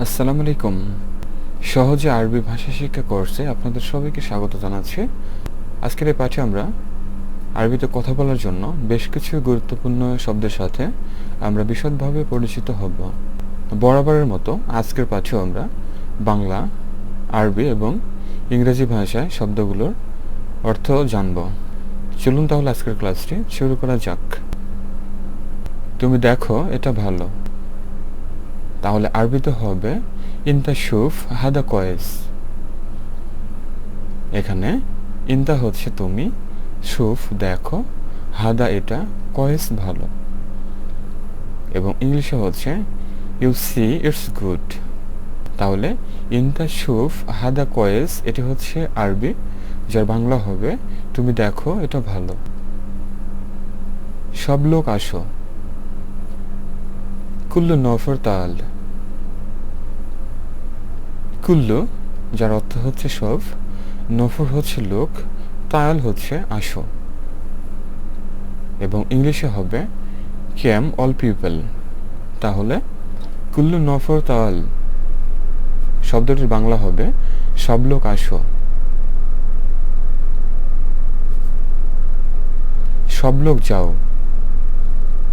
আসসালামু আলাইকুম। সহজে আরবি ভাষা শিক্ষা কোর্সে আপনাদের সবাইকে স্বাগত জানাচ্ছি। আজকের এই পাঠে আমরা আরবিতে কথা বলার জন্য বেশ কিছু গুরুত্বপূর্ণ শব্দের সাথে আমরা বিশদভাবে পরিচিত হব। বরাবরের মতো আজকের পাঠেও আমরা বাংলা, আরবি এবং ইংরেজি ভাষায় শব্দগুলোর অর্থ জানব। চলুন তাহলে আজকের ক্লাসটি শুরু করা যাক। তুমি দেখো এটা ভালো, তাহলে আরবিতে হবে ইনতা শুফ হাদা কয়েস। এখানে ইনতা হচ্ছে তুমি, শুফ দেখো, হাদা এটা, কয়েস ভালো। এবং ইংলিশে হচ্ছে ইউ সি ইটস গুড। তাহলে ইনতা শুফ হাদা কয়েস এটি হচ্ছে আরবি, যার বাংলা হবে তুমি দেখো এটা ভালো। সব লোক আসো, কুল্লু নফর তাল। কুল্লু যার অর্থ হচ্ছে সব, নফর হচ্ছে লোক, তাল হচ্ছে আসো। এবং ইংলিশে হবে ক্যাম অল পিপল। তাহলে কুল্লু নফর তাল শব্দটির বাংলা হবে সব লোক আসো। সব লোক যাও,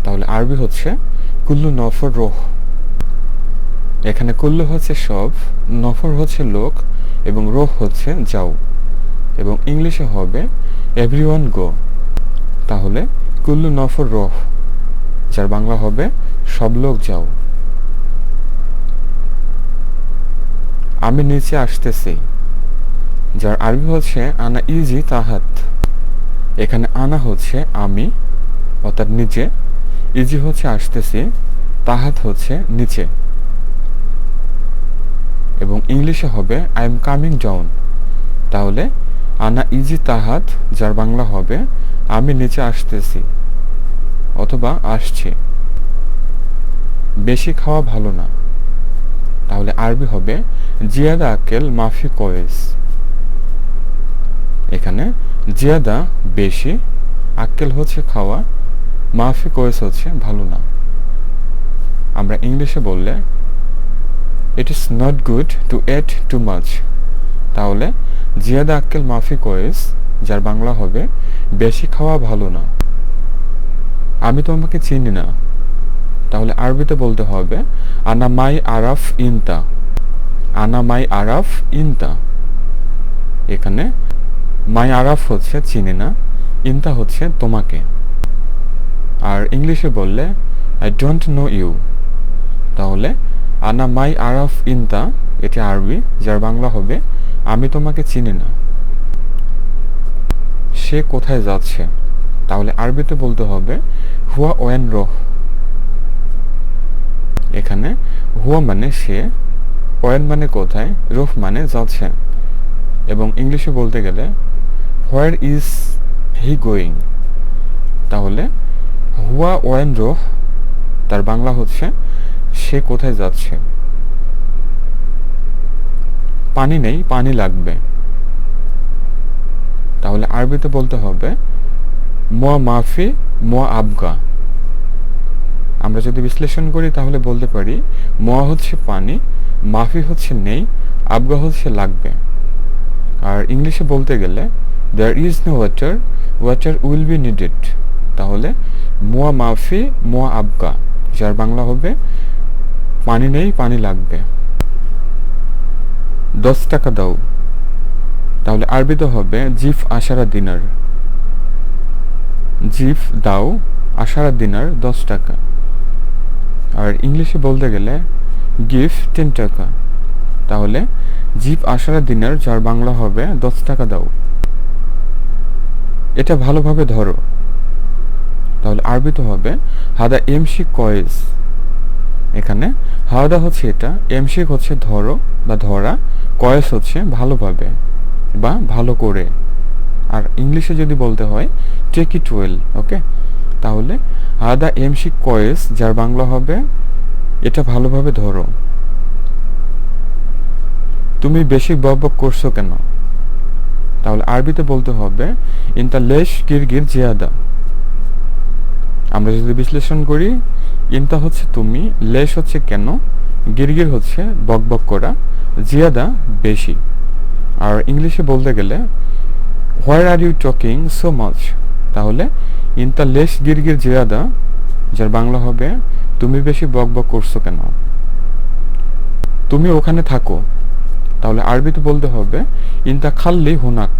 তাহলে আরবি হচ্ছে কুল্লু নফর রোহ। এখানে কুল্লু হচ্ছে সব, নফর হচ্ছে লোক এবং রোহ হচ্ছে যাও। এবং ইংলিশে হবে এভরিওয়ান গো। তাহলে কুল্লু নফর রোহ, যার বাংলা হবে সব লোক যাও। আমি নিচে আসতেছি, যার আরবি হচ্ছে আনা ইজি তাহাত। এখানে আনা হচ্ছে আমি অর্থাৎ নিচে, ইজি হচ্ছে আসতেছি, তাহাত হচ্ছে নিচে। এবং ইংলিশে হবে আই এম কামিং ডাউন। তাহলে আনা ইজি তাহাত, যার বাংলা হবে আমি নিচে আসতেছি অথবা আসছি। বেশি খাওয়া ভালো না, তাহলে আরবি হবে জিয়াদা আকেল মাফি কয়েস। এখানে জিয়াদা বেশি, আক্কেল হচ্ছে খাওয়া, মাফি কয়েস হচ্ছে ভালো না। আমরা ইংলিশে বললে it is not good to eat too much. তাহলে জিয়াদা আক্কেল মাফি কয়েস, যার বাংলা হবে বেশি খাওয়া ভালো না। আমি তোমাকে চিনি না, তাহলে আরবিতে বলতে হবে আনা মাই আরাফ ইনতা। আনা মাই আরাফ ইনতা। এখানে মাই আরাফ হচ্ছে চিনি না, ইনতা হচ্ছে তোমাকে। আর ইংলিশে বললে আই ডোন্ট নো ইউ। তাহলে আনা মাই আরাফ ইনতা এটি আরবি, যার বাংলা হবে আমি তোমাকে চিনি না। সে কোথায় যাচ্ছে, তাহলে আরবিতে বলতে হবে হুয়া ওয়েন রোহ। এখানে হুয়া মানে সে, ওয়েন মানে কোথায়, রোহ মানে যাচ্ছে। এবং ইংলিশে বলতে গেলে হোয়ার ইজ হি গোয়িং। তাহলে হুয়া ওয়েন রোহ, তার বাংলা হচ্ছে সে কোথায় যাচ্ছে। পানি নেই, পানি লাগবে। তাহলে আরবিতে বলতে হবে মোয়া মাফি মোয়া আবগা। আমরা যদি বিশ্লেষণ করি তাহলে বলতে পারি মোয়া হচ্ছে পানি, মাফি হচ্ছে নেই, আবগা হচ্ছে লাগবে। আর ইংলিশে বলতে গেলে there is no water, water will be needed. তাহলে মোয়া মাফি মোয়া আবগা, যার বাংলা হবে পানি নেই, পানি লাগবে। 10 টাকা দাও, তাহলে আরবিতে হবে জিফ আশারা দিনার। জিফ দাও, আশারা দিনার 10 টাকা। আর ইংলিশে বলতে গেলে গিভ 10 টাকা। তাহলে জিফ আশারা দিনার, যার বাংলা হবে 10 টাকা দাও। এটা ভালোভাবে ধরো, তাহলে আরবিতে হবে হাদা এমশি কয়েস। এখানে হাদা হচ্ছে এটা, এমশিক হচ্ছে ধরো বা ধরা, কয়েস হচ্ছে ভালোভাবে বা ভালো করে। আর ইংলিশে যদি বলতে হয় টেক ইট ওয়েল। ওকে, তাহলে হাদা এমশি কয়েস, যার বাংলা হবে এটা ভালোভাবে ধরো। তুমি বেশি বকবক করছো কেন, তাহলে আরবিতে বলতে হবে ইনতা লেশ গিরগির জিয়াদা। আমরা যদি বিশ্লেষণ করি ইনতা হচ্ছে তুমি, লেশ হচ্ছে কেন, গিরগির হচ্ছে বকবক করা, জিয়াদা বেশি। আর ইংলিশে বলতে গেলে where are you talking so much, তাহলে ইনতা লেশ গিরগির জিয়াদা, যার বাংলা হবে তুমি বেশি বকবক করছো কেন। তুমি ওখানে থাকো, তাহলে আরবিতে বলতে হবে ইনতা খাল্লি হুনাক।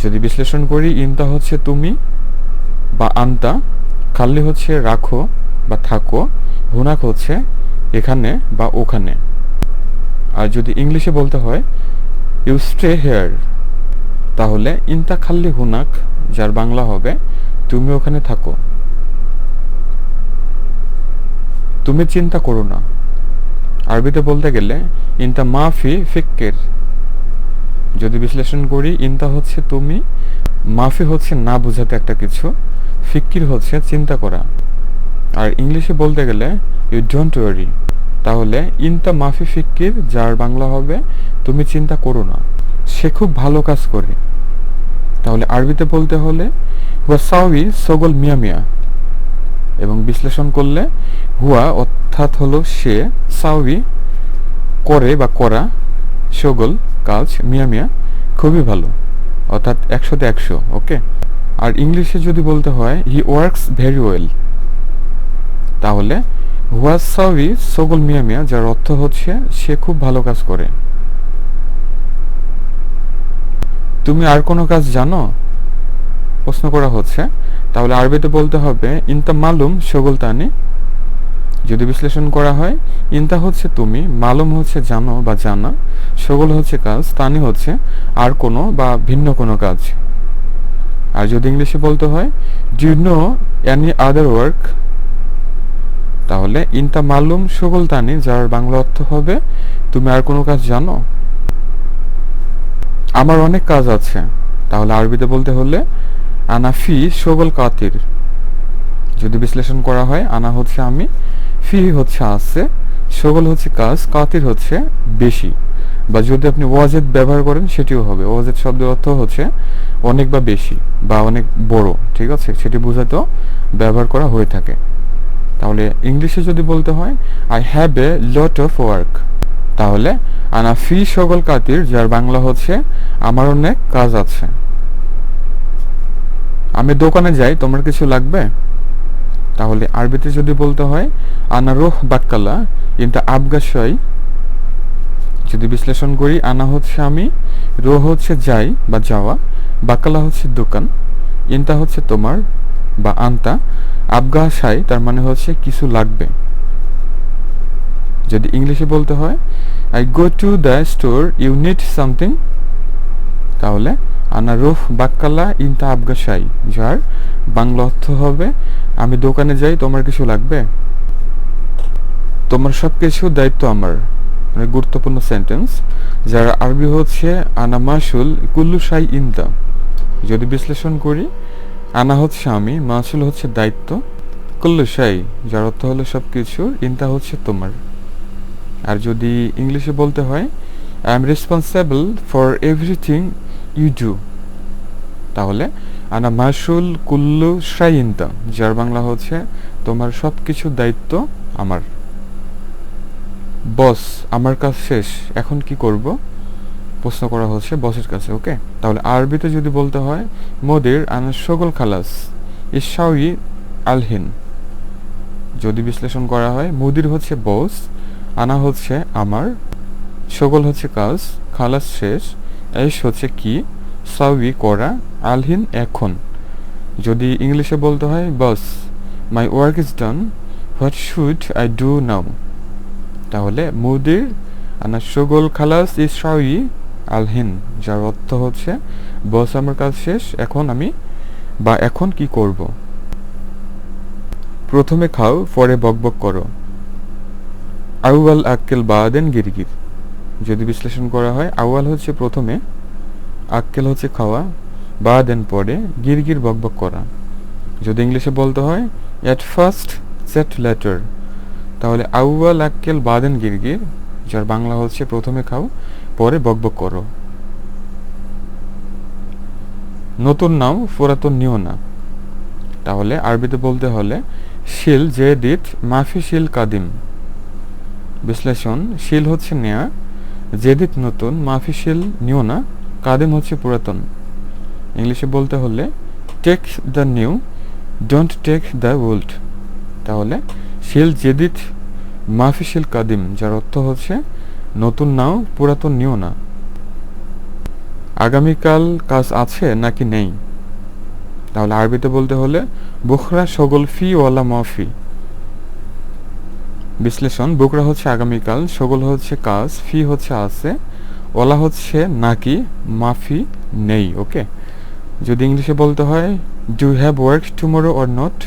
যদি বিশ্লেষণ করি, ইনতা হচ্ছে তুমি বা আন্তা, খাল্লি হচ্ছে রাখো বা থাকো, হুনাক হচ্ছে এখানে বা ওখানে। আর যদি ইংলিশে বলতে হয় ইউ স্টে হেয়ার, তাহলে ইনতা খাল্লি হুনাক, যার বাংলা হবে তুমি ওখানে থাকো। তুমি চিন্তা করো না, আরবিতে বলতে গেলে ইনতা মাফি ফিক্কের। যদি বিশ্লেষণ করি, ইনতা হচ্ছে তুমি, মাফি হচ্ছে না বোঝাতে একটা কিছু, ফিক্কির হচ্ছে চিন্তা করা। আর ইংলিশে বলতে গেলে ইউ ডোন্ট ওয়ারি, তাহলে ইনতা মাফি ফিক্কির, যার বাংলা হবে তুমি চিন্তা করো না, সে খুব ভালো কাজ করে। তাহলে আরবিতে বলতে হলে হুয়া সাউই সগল মিয়া মিয়া, এবং বিশ্লেষণ করলে হুয়া অর্থাৎ হলো সে, সাউই করে বা করা, সগল কাজ, মিয়া মিয়া খুবই ভালো, অর্থাৎ 100-তে 100। ওকে। আর ইংলিশে যদি বলতে হয় হি ওয়ার্কস ভেরি ওয়েল, তাহলে হুয়া সাউই সগল মিয়া মিয়া, যার অর্থ হচ্ছে সে খুব ভালো কাজ করে। তুমি আর কোনো কাজ জানো, প্রশ্ন করা হচ্ছে। তাহলে আরবিতে বলতে হবে ইনতা মালুম সগল তানি। যদি বিশ্লেষণ করা হয়, ইনতা হচ্ছে তুমি, মালুম হচ্ছে জানো বা জানা, সগল হচ্ছে কাজ, তানি হচ্ছে আর কোনো বা ভিন্ন কোনো কাজ। আর যদি ইংলিশে বলতে হয় do you know any other work, তাহলে ইনতা মালুম সগল তানি, যার বাংলা অর্থ হবে তুমি আর কোনো কাজ জানো। আমার অনেক কাজ আছে, তাহলে আরবিতে বলতে হলে আনা ফি সগল কাতির। যদি বিশ্লেষণ করা হয়, আনা হচ্ছে আমি, ফি হচ্ছে আছে, সগল হচ্ছে কাজ, কাতির হচ্ছে বেশি। বা যদি আপনি ওয়াজেদ ব্যবহার করেন সেটিও হবে। ওয়াজেদ শব্দের অর্থ হচ্ছে অনেক বা বেশি বা অনেক বড়, ঠিক আছে, সেটি বোঝাতেও ব্যবহার করা হয়ে থাকে। তাহলে ইংলিশে যদি বলতে হয় I have a lot of work, তাহলে আনা ফি সগল কাতির, যার বাংলা হচ্ছে আমার অনেক কাজ আছে। আমি দোকানে যাই, তোমার কিছু লাগবে, তাহলে আরবিতে যদি বলতে হয় আনা রোহ বাক্কালা ইনতা আবগাশাই। যদি বিশ্লেষণ করি, আনা হচ্ছে আমি, রোহ হচ্ছে যাই বা যাওয়া, বাক্কালা হচ্ছে দোকান, ইনতা হচ্ছে তোমার বা আন্তা, আবগাশাই তার মানে হচ্ছে কিছু লাগবে। যদি ইংলিশে বলতে হয় I go to the store you need something, তাহলে আনা রোহ বাক্কালা ইনতা আবগাশাই, যার বাংলা অর্থ হবে আমি দোকানে যাই, তোমার কিছু লাগবে। তোমার সব কিছু দায়িত্ব আমার, মানে গুরুত্বপূর্ণ সেন্টেন্স, যার আরবি হচ্ছে আনা মাসুল কুল্লু শাই ইনতা। যদি বিশ্লেষণ করি, আনা হচ্ছে আমি, মাসুল হচ্ছে দায়িত্ব, কুল্লু শাই যার অর্থ হলো সব কিছু, ইনতা হচ্ছে তোমার। আর যদি ইংলিশে বলতে হয় I am responsible for everything you do, তাহলে আনা মাসুল কুল্লু শাই ইনতা, যার বাংলা হচ্ছে তোমার সব কিছুর দায়িত্ব আমার। বস, আমার কাজ শেষ, এখন কি করব, প্রশ্ন করা হচ্ছে বসের কাছে। ওকে। তাহলে আরবিতে যদি বলতে হয় মোদের আনা সগল খালাস ইসাউই আলহিন। যদি বিশ্লেষণ করা হয়, মুদির হচ্ছে বস, আনা হচ্ছে আমার, সগল হচ্ছে কাজ, খালাস শেষ, এস হচ্ছে কি, সাউই করা, আলহিন এখন। যদি ইংলিশে বলতে হয় boss my work is done, what should I do now, তাহলে মুদির আনা সগল খালাস ইসাউই আলহিন, যার অর্থ হচ্ছে বস আমার কাজ শেষ, এখন আমি বা এখন কি করব। প্রথমে খাও পরে বকবক করো, আউয়াল আক্কেল বাদেন গিরগির। যদি বিশ্লেষণ করা হয়, আউয়াল হচ্ছে প্রথমে, আক্কেল হচ্ছে খাওয়া, বাদেন পরে, গিরগির বকবক করা। যদি ইংলিশে বলতে হয় এট ফার্স্ট সেট লেটার, তাহলে আউয়াল আক্কেল বাদেন গিরগির, যার বাংলা হচ্ছে প্রথমে খাও পরে বকবক করো। নতুন নাও পুরাতন নিও না, তাহলে আরবিতে বলতে হলে শিল জেদিদ মাফি শিল কাদিম। বিশ্লেষণ, শিল হচ্ছে নেয়া, জেদিদ নতুন, মাফি শিল নিও না, কাদিম হচ্ছে পুরাতন। ইংলিশে বলতে হলে take the new, don't take the old. তাহলে শিল জেদিদ মাফি শিল কাদিম, যার অর্থ হচ্ছে নতুন নাও, পুরাতন নিও না। আগামীকাল কাজ আছে নাকি নেই? তাহলে আরবিতে বলতে হলে বুখরা শগল ফি ওয়ালা মাফি। বিশ্লেষণ, বুকরা হচ্ছে আগামীকাল, শগল হচ্ছে কাজ, ফি হচ্ছে আছে, ওয়ালা হচ্ছে নাকি, মাফি নেই। ওকে, যদি ইংলিশে বলতে হয় do you have work tomorrow or not.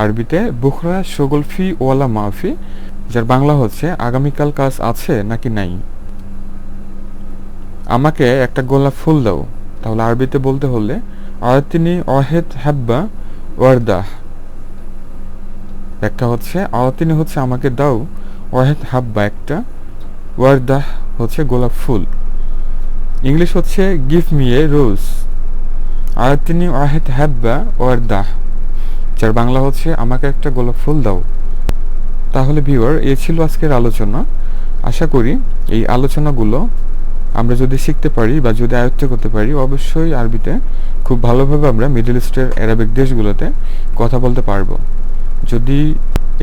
আরবিতে বুখরা শগল ফি ওয়ালা মাফি, যার বাংলা হচ্ছে আগামীকাল কাজ আছে নাকি নাই। আমাকে একটা গোলাপ ফুল দাও। তাহলে আরবিতে বলতে হলে আয়াতিনি অহেদ হাব্বা ওয়ারদাহ। একটা হচ্ছে আয়াতিনি হচ্ছে আমাকে দাও, ওয়াহেদ হাব্বা একটা, ওয়ারদাহ হচ্ছে গোলাপ ফুল। ইংলিশ হচ্ছে গিভ মি এ রোজ। আয়াতিনি ওয়াহেদ হাব্বা ওয়ারদাহ, যার বাংলা হচ্ছে আমাকে একটা গোলাপ ফুল দাও। তাহলে ভিউয়ার, এ ছিল আজকের আলোচনা। আশা করি এই আলোচনাগুলো আমরা যদি শিখতে পারি বা যদি আয়ত্ত করতে পারি, অবশ্যই আরবিতে খুব ভালোভাবে আমরা মিডল ইস্টের অ্যারাবিক দেশগুলোতে কথা বলতে পারবো। যদি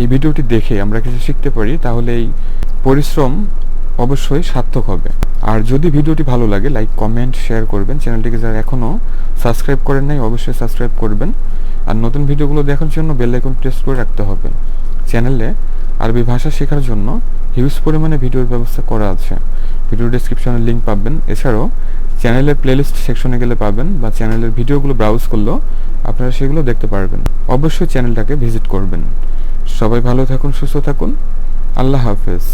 এই ভিডিওটি দেখে আমরা কিছু শিখতে পারি, তাহলে এই পরিশ্রম অবশ্যই সার্থক হবে। আর যদি ভিডিওটি ভালো লাগে, লাইক, কমেন্ট, শেয়ার করবেন। চ্যানেলটিকে যারা এখনও সাবস্ক্রাইব করেন নাই, অবশ্যই সাবস্ক্রাইব করবেন। আর নতুন ভিডিওগুলো দেখার জন্য বেল আইকন প্রেস করে রাখতে হবে। চ্যানেলে আরবি ভাষা শেখার জন্য হিউজ পরিমাণে ভিডিওর ব্যবস্থা করা আছে। ভিডিও ডেসক্রিপশনে লিঙ্ক পাবেন। এছাড়াও চ্যানেলের প্লেলিস্ট সেকশনে গেলে পাবেন, বা চ্যানেলের ভিডিওগুলো ব্রাউজ করলেও আপনারা সেগুলো দেখতে পারবেন। অবশ্যই চ্যানেলটাকে ভিজিট করবেন। সবাই ভালো থাকুন, সুস্থ থাকুন। আল্লাহ হাফেজ।